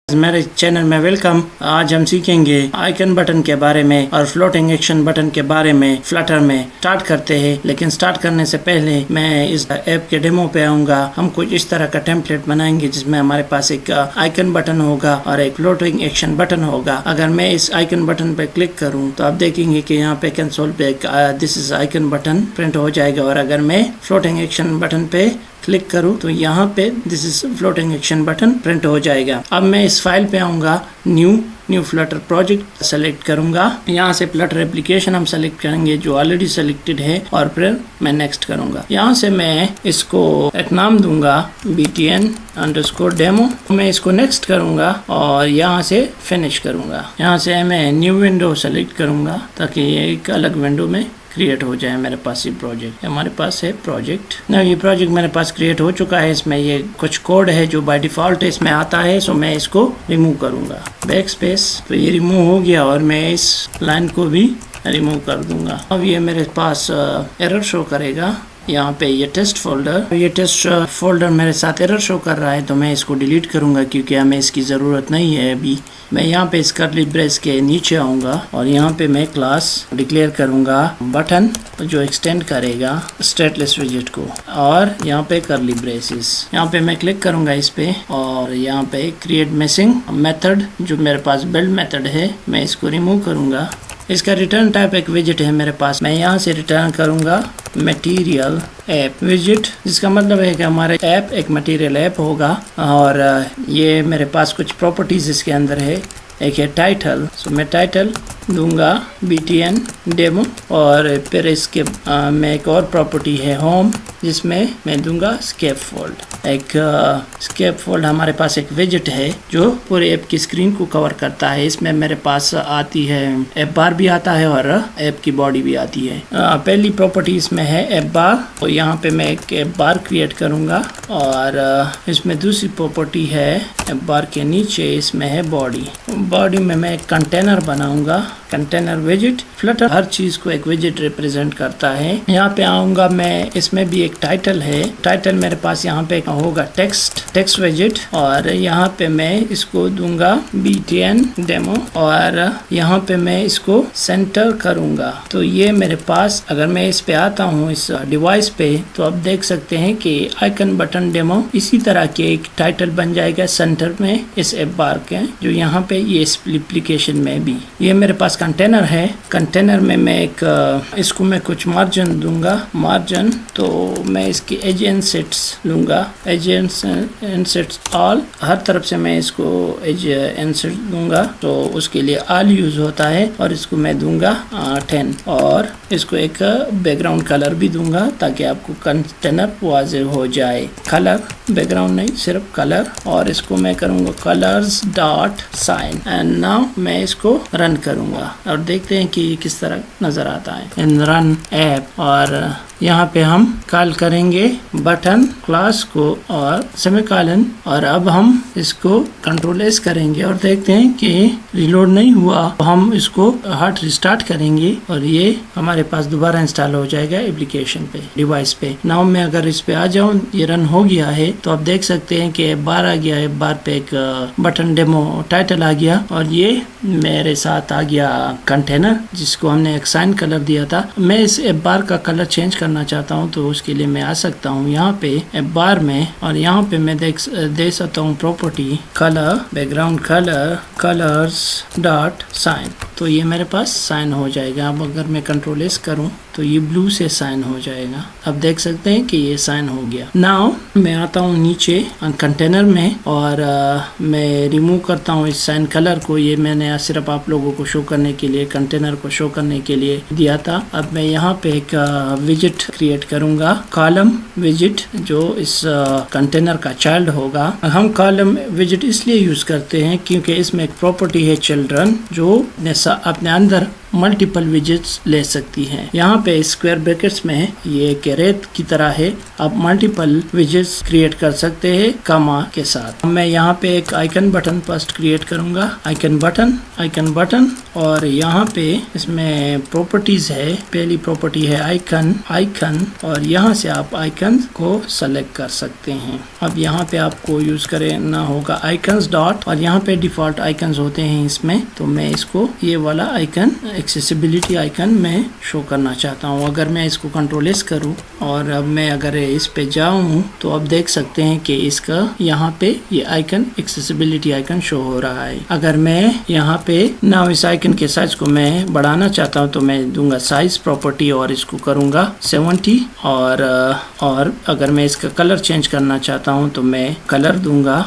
मेरे चैनल में वेलकम। आज हम सीखेंगे आइकन बटन के बारे में और फ्लोटिंग एक्शन बटन के बारे में फ्लटर में। स्टार्ट करते हैं, लेकिन स्टार्ट करने से पहले मैं इस ऐप के डेमो पे आऊंगा। हम कुछ इस तरह का टेम्पलेट बनाएंगे जिसमें हमारे पास एक आइकन बटन होगा और एक फ्लोटिंग एक्शन बटन होगा। अगर मैं इस आइकन बटन पे क्लिक करूँ तो आप देखेंगे कि यहाँ पे कंसोल पे this is icon button print हो जाएगा। और अगर मैं फ्लोटिंग एक्शन बटन पे क्लिक करूँ तो यहाँ पे this is floating action button print हो जाएगा। अब मैं इस फाइल पे आऊँगा, न्यू फ्लटर प्रोजेक्ट सेलेक्ट करूंगा। यहाँ से फ्लटर एप्लीकेशन हम सेलेक्ट करेंगे जो ऑलरेडी सेलेक्टेड है और फिर मैं नेक्स्ट करूंगा। यहाँ से मैं इसको एक नाम दूंगा btn_demo। मैं इसको नेक्स्ट करूंगा और यहाँ से फिनिश करूंगा। यहाँ से मैं न्यू विंडो सेलेक्ट करूंगा ताकि ये एक अलग विंडो में क्रिएट हो जाए। मेरे पास ये प्रोजेक्ट हमारे पास है प्रोजेक्ट ना, ये प्रोजेक्ट मेरे पास क्रिएट हो चुका है। इसमें ये कुछ कोड है जो बाय डिफॉल्ट इसमें आता है, सो मैं इसको रिमूव करूंगा। बैक स्पेस, तो ये रिमूव हो गया और मैं इस लाइन को भी रिमूव कर दूंगा। अब ये मेरे पास एरर शो करेगा। यहाँ पे ये टेस्ट फोल्डर मेरे साथ एरर शो कर रहा है, तो मैं इसको डिलीट करूंगा क्योंकि हमें इसकी ज़रूरत नहीं है अभी। मैं यहाँ पे इस कर्ली ब्रेस के नीचे आऊँगा और यहाँ पे मैं क्लास डिक्लेयर करूँगा बटन जो एक्सटेंड करेगा स्टेटलेस विजेट को, और यहाँ पे कर्ली ब्रेसेस। यहाँ पे मैं क्लिक करूँगा इस पे और यहाँ पे क्रिएट मिसिंग मेथड जो मेरे पास बिल्ड मेथड है, मैं इसको रिमूव करूँगा। इसका रिटर्न टाइप एक विजेट है मेरे पास। मैं यहाँ से रिटर्न करूँगा मटेरियल ऐप विजेट, जिसका मतलब है कि हमारा ऐप एक मटेरियल ऐप होगा। और ये मेरे पास कुछ प्रॉपर्टीज इसके अंदर है। एक है टाइटल, सो मैं टाइटल दूंगा btn डेमो, और फिर इसके में एक और प्रॉपर्टी है होम, जिसमें मैं दूंगा स्केप फोल्ड। एक स्केप फोल्ड हमारे पास एक विजेट है जो पूरे ऐप की स्क्रीन को कवर करता है। इसमें मेरे पास आती है ऐप बार भी आता है और ऐप की बॉडी भी आती है। पहली प्रॉपर्टी इसमें है ऐप बार, तो यहाँ पे मैं एक ऐप बार क्रिएट करूँगा। और इसमें दूसरी प्रॉपर्टी है ऐप बार के नीचे इसमें है बॉडी में मैं एक कंटेनर बनाऊंगा, कंटेनर विजेट। फ्लटर हर चीज को एक विजेट रिप्रेजेंट करता है। यहाँ पे आऊंगा मैं, इसमें भी एक टाइटल है। टाइटल मेरे पास यहाँ पे होगा टेक्स्ट विजेट, और यहाँ पे मैं इसको दूंगा btn डेमो, और यहाँ पे मैं इसको सेंटर करूंगा। तो ये मेरे पास, अगर मैं इस पे आता हूँ इस डिवाइस पे, तो आप देख सकते हैं कि आइकन बटन डेमो इसी तरह के एक टाइटल बन जाएगा सेंटर में इस ऐप बार के, जो यहाँ पे ये एप्लीकेशन में भी। ये मेरे पास कंटेनर है। कंटेनर में मैं एक इसको मैं कुछ मार्जिन दूंगा, मार्जिन, तो मैं इसकी एज इनसेट्स लूंगा, एज इनसेट्स ऑल, हर तरफ से मैं इसको एज इनसेट दूंगा, तो उसके लिए ऑल यूज होता है। और इसको मैं दूंगा 10, और इसको एक बैकग्राउंड कलर भी दूंगा ताकि आपको कंटेनर वाज़ेह हो जाए। कलर, बैकग्राउंड नहीं, सिर्फ कलर। और इसको मैं करूंगा colours dot cyan, and now मैं इसको रन करूंगा और देखते हैं कि किस तरह नजर आता है इन रन ऐप। और यहाँ पे हम कॉल करेंगे बटन क्लास को और सेमीकोलन, और अब हम इसको कंट्रोल एस करेंगे और देखते हैं कि रिलोड नहीं हुआ। हम इसको हार्ड रिस्टार्ट करेंगे और ये हमारे पास दोबारा इंस्टॉल हो जाएगा एप्लीकेशन पे, डिवाइस पे। नाउ मैं अगर इस पे आ जाऊं, ये रन हो गया है, तो आप देख सकते हैं कि बार आ गया है। बार पे एक बटन डेमो टाइटल आ गया, और ये मेरे साथ आ गया कंटेनर जिसको हमने एक साइन कलर दिया था। मैं इस ऐप बार का कलर चेंज करना चाहता हूं, तो उसके लिए मैं आ सकता हूं यहाँ पे ऐप बार में, और यहाँ पे मैं दे सकता हूँ property colour, background colour, colours dot cyan, तो ये मेरे पास साइन हो जाएगा। अब अगर मैं कंट्रोल एस करूँ तो ये ब्लू से साइन हो जाएगा। अब देख सकते हैं कि ये साइन हो गया। नाउ मैं आता हूँ नीचे कंटेनर में, और मैं रिमूव करता हूँ इस साइन कलर को। ये मैंने सिर्फ आप लोगों को शो करने के लिए, कंटेनर को शो करने के लिए दिया था। अब मैं यहाँ पे एक विजेट क्रिएट करूंगा, कॉलम विजेट, जो इस कंटेनर का चाइल्ड होगा। हम कॉलम विजेट इसलिए यूज करते हैं क्योंकि इसमें एक प्रॉपर्टी है चिल्ड्रन, जो अपने अंदर मल्टीपल विजेट्स ले सकती है। यहाँ पे स्क्वायर ब्रैकेट्स में ये एक रेत की तरह है, आप मल्टीपल विजेट्स क्रिएट कर सकते हैं कॉमा के साथ। मैं यहाँ पे एक आइकन बटन फर्स्ट क्रिएट करूंगा, आइकन बटन और यहाँ पे इसमें प्रॉपर्टीज है, पहली प्रॉपर्टी है आइकन और यहाँ से आप आइकन को सेलेक्ट कर सकते हैं। अब यहाँ पे आपको यूज करना होगा आइकन्स डॉट और यहाँ पे डिफॉल्ट आइकन्स होते हैं इसमें, तो मैं इसको ये वाला आइकन एक्सेसिबिलिटी आइकन मैं शो करना चाहता हूँ। अगर मैं इसको कंट्रोल एस करूँ और अब मैं अगर इस पे जाऊँ तो आप देख सकते हैं कि इसका यहाँ पे ये आइकन एक्सेसिबिलिटी आइकन शो हो रहा है। अगर मैं यहाँ पे नाउ इस आइकन के साइज को मैं बढ़ाना चाहता हूँ तो मैं दूंगा साइज प्रॉपर्टी और इसको करूंगा 70 और अगर मैं इसका कलर चेंज करना चाहता हूँ तो मैं कलर दूंगा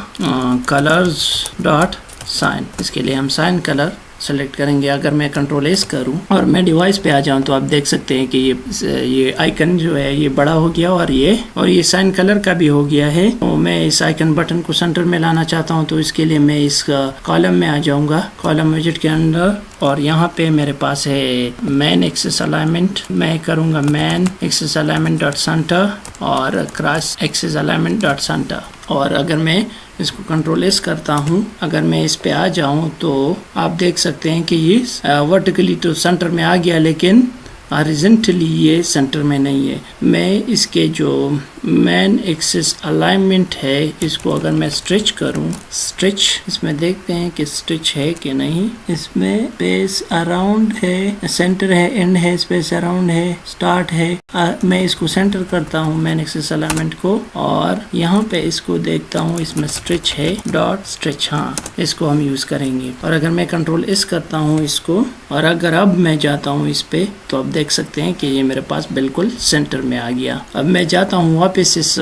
कलर्स डॉट साइन। इसके लिए हम साइन कलर सेलेक्ट करेंगे। अगर मैं कंट्रोल एस करूं और मैं डिवाइस पे आ जाऊं तो आप देख सकते हैं कि ये आइकन जो है ये बड़ा हो गया और ये साइन कलर का भी हो गया है। तो मैं इस आइकन बटन को सेंटर में लाना चाहता हूं तो इसके लिए मैं इस कॉलम में आ जाऊंगा, कॉलम विजेट के अंदर और यहाँ पे मेरे पास है मैन एक्सेस अलाइनमेंट। मैं करूँगा main axis alignment dot center और cross axis alignment dot center और अगर मैं इसको कंट्रोल एस करता हूँ, अगर मैं इस पे आ जाऊँ तो आप देख सकते हैं कि ये वर्टिकली तो सेंटर में आ गया लेकिन हॉरिजॉन्टली ये सेंटर में नहीं है। मैं इसके जो मैन एक्सिस अलाइनमेंट है इसको अगर मैं स्ट्रेच करूं, स्ट्रेच इसमें देखते हैं कि स्ट्रेच है कि नहीं। इसमें स्पेस अराउंड है, सेंटर है, एंड है, स्पेस अराउंड है, स्टार्ट है। मैं इसको सेंटर करता हूं मैन एक्सिस अलाइनमेंट को और यहाँ पे इसको देखता हूं इसमें स्ट्रेच है डॉट स्ट्रेच, हाँ इसको हम यूज करेंगे। और अगर मैं कंट्रोल एस करता हूँ इसको और अगर अब मैं जाता हूँ इस पे तो आप देख सकते हैं कि ये मेरे पास बिल्कुल सेंटर में आ गया। अब मैं जाता हूँ वापस इस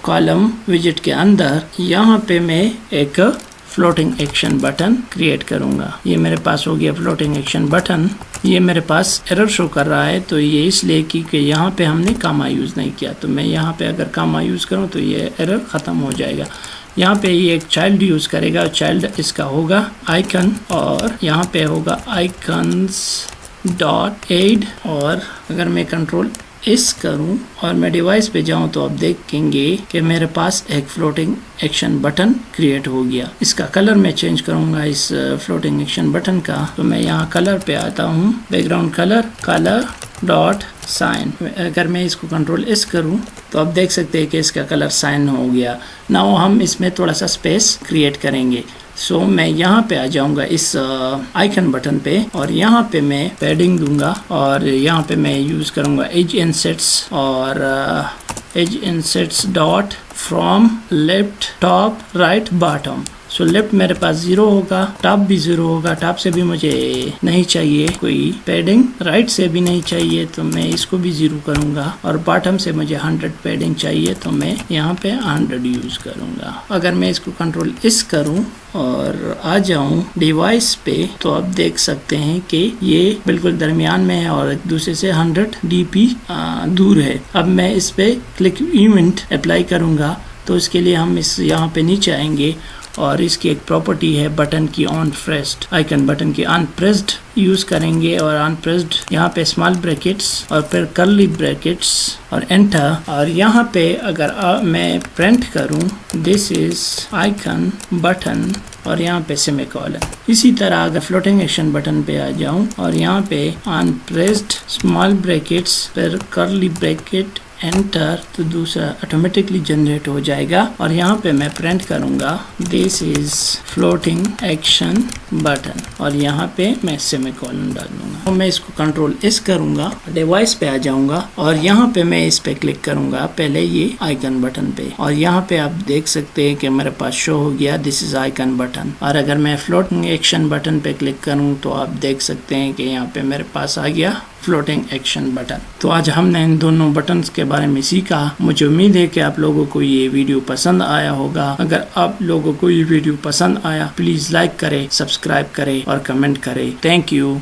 कॉलम विजेट के अंदर, यहाँ पे मैं एक फ्लोटिंग एक्शन बटन क्रिएट करूंगा। ये मेरे पास हो गया फ्लोटिंग एक्शन बटन। ये मेरे पास एरर शो कर रहा है तो ये इसलिए क्योंकि यहाँ पे हमने कामा यूज नहीं किया। तो मैं यहाँ पे अगर कामा यूज करूँ तो ये एरर खत्म हो जाएगा। यहाँ पे ये एक चाइल्ड यूज करेगा, चाइल्ड इसका होगा आइकन और यहाँ पे होगा आइकन्स डॉट एड और अगर मैं कंट्रोल एस करूं और मैं डिवाइस पे जाऊं तो आप देखेंगे कि मेरे पास एक फ्लोटिंग एक्शन बटन क्रिएट हो गया। इसका कलर मैं चेंज करूंगा इस फ्लोटिंग एक्शन बटन का, तो मैं यहाँ कलर पे आता हूँ, बैकग्राउंड कलर डॉट साइन। अगर मैं इसको कंट्रोल एस करूं तो आप देख सकते हैं कि इसका कलर साइन हो गया। नाउ हम इसमें थोड़ा सा स्पेस क्रिएट करेंगे। सो मैं यहाँ पे आ जाऊंगा इस आइकन बटन पे और यहाँ पे मैं पैडिंग दूंगा और यहाँ पे मैं यूज करूंगा एज इनसेट्स और edge insets dot from left top right bottom. So left मेरे पास 0 होगा, टॉप भी 0 होगा, टॉप से भी मुझे नहीं चाहिए कोई पैडिंग, राइट से भी नहीं चाहिए तो मैं इसको भी 0 करूंगा और बॉटम से मुझे 100 पैडिंग चाहिए तो मैं यहाँ पे 100 यूज करूंगा। अगर मैं इसको कंट्रोल एस करूं और आ जाऊं डिवाइस पे तो आप देख सकते हैं कि ये बिल्कुल दरमियान में है और एक दूसरे से 100 dp दूर है। अब मैं इस पे क्लिक इवेंट अप्लाई करूंगा तो इसके लिए हम इस यहाँ पे नीचे आएंगे और इसकी एक प्रॉपर्टी है बटन की ऑन प्रेस्ड, आइकन बटन की अनप्रेस्ड यूज करेंगे और अनप्रेस्ड यहाँ पे स्मॉल ब्रैकेट्स और फिर कर्ली ब्रैकेट्स और एंटर और यहाँ पे अगर मैं प्रिंट करूँ दिस इज आइकन बटन और यहाँ पे सेमीकोलन। इसी तरह अगर फ्लोटिंग एक्शन बटन पे आ जाऊं और यहाँ पे अनप्रेस्ड स्मॉल ब्रैकेट्स फिर कर्ली ब्रैकेट एंटर तो दूसरा ऑटोमेटिकली जनरेट हो जाएगा और यहाँ पे मैं प्रिंट करूँगा this is floating action button और यहाँ पे मैं सेमीकोलन डाल दूंगा। तो मैं इसको कंट्रोल एस करूँगा, डिवाइस पे आ जाऊँगा और यहाँ पे मैं इस पे क्लिक करूँगा पहले ये आइकन बटन पे और यहाँ पे आप देख सकते हैं कि मेरे पास शो हो गया दिस इज आइकन बटन। और अगर मैं फ्लोटिंग एक्शन बटन पे क्लिक करूँ तो आप देख सकते हैं कि यहाँ पे मेरे पास आ गया फ्लोटिंग एक्शन बटन। तो आज हमने इन दोनों बटन्स के बारे में सीखा। मुझे उम्मीद है कि आप लोगों को ये वीडियो पसंद आया होगा। अगर आप लोगों को ये वीडियो पसंद आया प्लीज लाइक करें, सब्सक्राइब करें और कमेंट करें। Thank you.